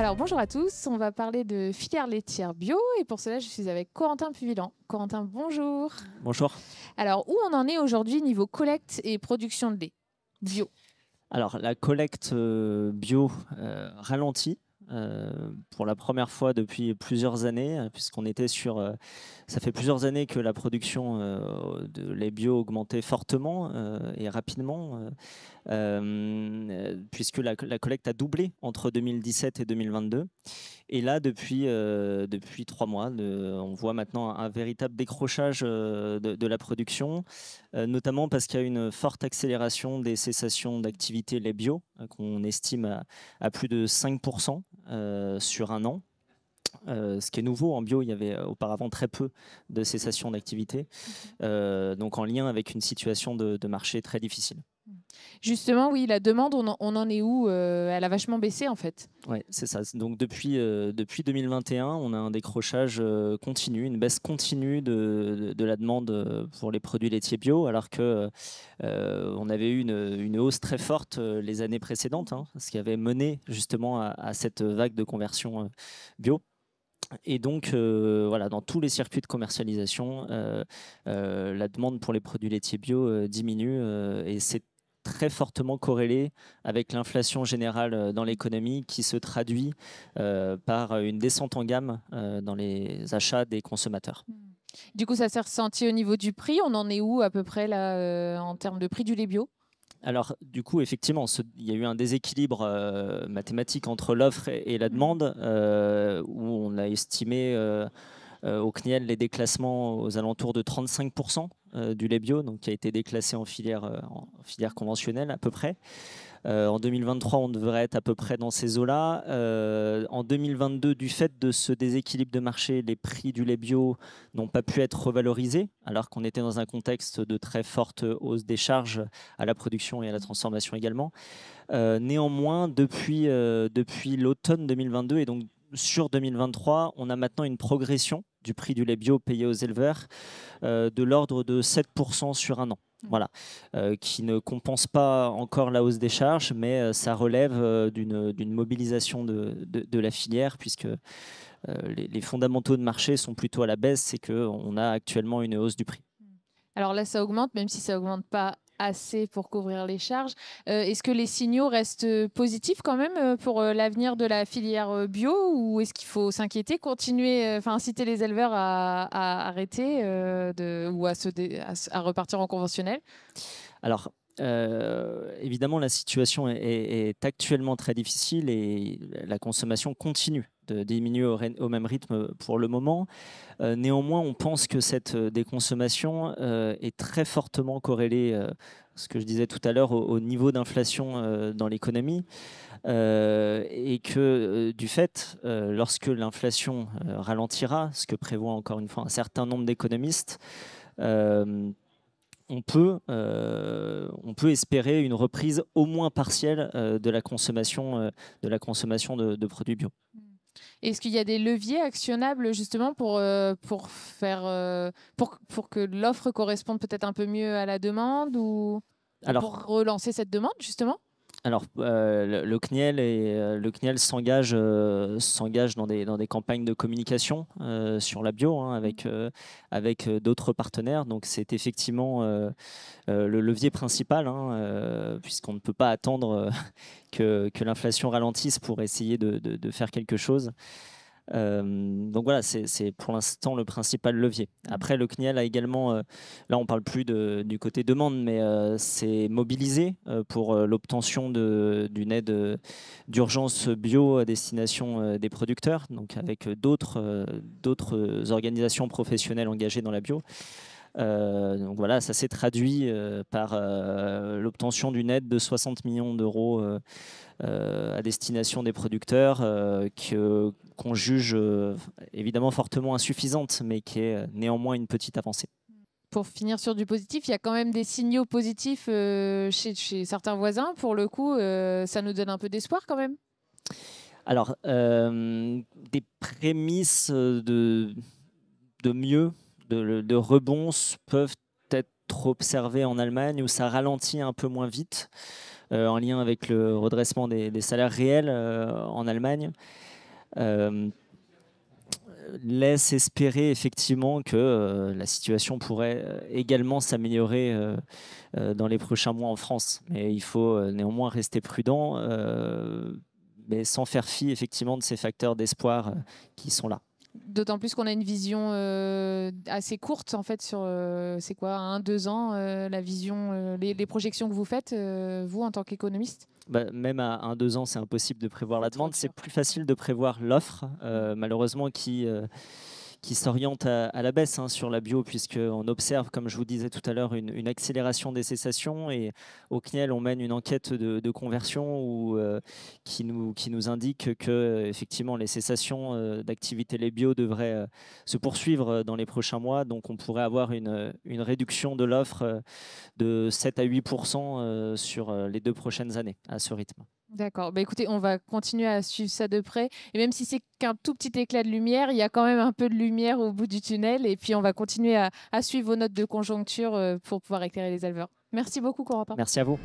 Alors bonjour à tous, on va parler de filière laitière bio et pour cela je suis avec Corentin Puvillan. Corentin, bonjour. Bonjour. Alors où on en est aujourd'hui niveau collecte et production de lait bio? Alors la collecte bio ralentit pour la première fois depuis plusieurs années, puisqu'on était sur... ça fait plusieurs années que la production de lait bio augmentait fortement et rapidement, puisque la collecte a doublé entre 2017 et 2022. Et là, depuis 3 mois, on voit maintenant un véritable décrochage de la production, notamment parce qu'il y a une forte accélération des cessations d'activité lait bio, qu'on estime à plus de 5% sur un an. Ce qui est nouveau en bio, il y avait auparavant très peu de cessation d'activité, donc en lien avec une situation de marché très difficile. Justement, oui, la demande, on en est où? Elle a vachement baissé en fait. Oui, c'est ça. Donc depuis 2021, on a un décrochage continu, une baisse continue de la demande pour les produits laitiers bio, alors que on avait eu une hausse très forte les années précédentes, ce qui avait mené justement à cette vague de conversion bio. Et donc, voilà, dans tous les circuits de commercialisation, la demande pour les produits laitiers bio diminue et c'est très fortement corrélé avec l'inflation générale dans l'économie qui se traduit par une descente en gamme dans les achats des consommateurs. Du coup, ça s'est ressenti au niveau du prix. On en est où à peu près là en termes de prix du lait bio? Alors, du coup, effectivement, il y a eu un déséquilibre mathématique entre l'offre et la demande, où on a estimé au CNIEL les déclassements aux alentours de 35% du lait bio, donc qui a été déclassé en filière conventionnelle à peu près. En 2023, on devrait être à peu près dans ces eaux-là. En 2022, du fait de ce déséquilibre de marché, les prix du lait bio n'ont pas pu être revalorisés, alors qu'on était dans un contexte de très forte hausse des charges à la production et à la transformation également. Néanmoins, depuis l'automne 2022 et donc sur 2023, on a maintenant une progression du prix du lait bio payé aux éleveurs de l'ordre de 7% sur un an. Voilà, qui ne compense pas encore la hausse des charges, mais ça relève d'une mobilisation de la filière, puisque les fondamentaux de marché sont plutôt à la baisse, c'est qu'on a actuellement une hausse du prix. Alors là, ça augmente, même si ça augmente pas assez pour couvrir les charges. Est-ce que les signaux restent positifs quand même pour l'avenir de la filière bio ou est-ce qu'il faut s'inquiéter, continuer, inciter les éleveurs à arrêter ou à repartir en conventionnel? Alors, évidemment, la situation est actuellement très difficile et la consommation continue de diminuer au même rythme pour le moment. Néanmoins, on pense que cette déconsommation est très fortement corrélée, ce que je disais tout à l'heure, au niveau d'inflation dans l'économie. Et que du fait, lorsque l'inflation ralentira, ce que prévoit encore une fois un certain nombre d'économistes, on peut espérer une reprise au moins partielle de la consommation de produits bio. Est-ce qu'il y a des leviers actionnables justement pour que l'offre corresponde peut-être un peu mieux à la demande ou pour relancer cette demande justement? Alors, le CNIEL s'engage dans des campagnes de communication sur la bio avec d'autres partenaires. Donc, c'est effectivement le levier principal, puisqu'on ne peut pas attendre que l'inflation ralentisse pour essayer de faire quelque chose. Donc voilà, c'est pour l'instant le principal levier. Après, le CNIEL a également, là on parle plus du côté demande, mais c'est mobilisé pour l'obtention d'une aide d'urgence bio à destination des producteurs, donc avec d'autres organisations professionnelles engagées dans la bio. Donc voilà, ça s'est traduit par l'obtention d'une aide de 60 millions d'euros à destination des producteurs qu'on juge évidemment fortement insuffisante, mais qui est néanmoins une petite avancée. Pour finir sur du positif, il y a quand même des signaux positifs chez certains voisins. Pour le coup, ça nous donne un peu d'espoir quand même. Alors, des prémices de mieux, de rebond peuvent être observées en Allemagne, où ça ralentit un peu moins vite, en lien avec le redressement des salaires réels en Allemagne. laisse espérer effectivement que la situation pourrait également s'améliorer dans les prochains mois en France. Mais il faut néanmoins rester prudent, mais sans faire fi effectivement de ces facteurs d'espoir qui sont là. D'autant plus qu'on a une vision assez courte en fait sur c'est quoi, 1-2 ans, la vision, les projections que vous faites, vous en tant qu'économiste. Même à 1-2 ans, c'est impossible de prévoir la demande. C'est plus facile de prévoir l'offre, malheureusement, qui s'oriente à la baisse sur la bio, puisqu'on observe, comme je vous disais tout à l'heure, une accélération des cessations. Et au CNIEL, on mène une enquête de conversion qui nous indique que effectivement, les cessations d'activité les bio devraient se poursuivre dans les prochains mois. Donc, on pourrait avoir une réduction de l'offre de 7 à 8% sur les 2 prochaines années à ce rythme. D'accord. Bah, écoutez, on va continuer à suivre ça de près. Et même si c'est qu'un tout petit éclat de lumière, il y a quand même un peu de lumière au bout du tunnel. Et puis, on va continuer à suivre vos notes de conjoncture pour pouvoir éclairer les éleveurs. Merci beaucoup, Corentin. Merci à vous.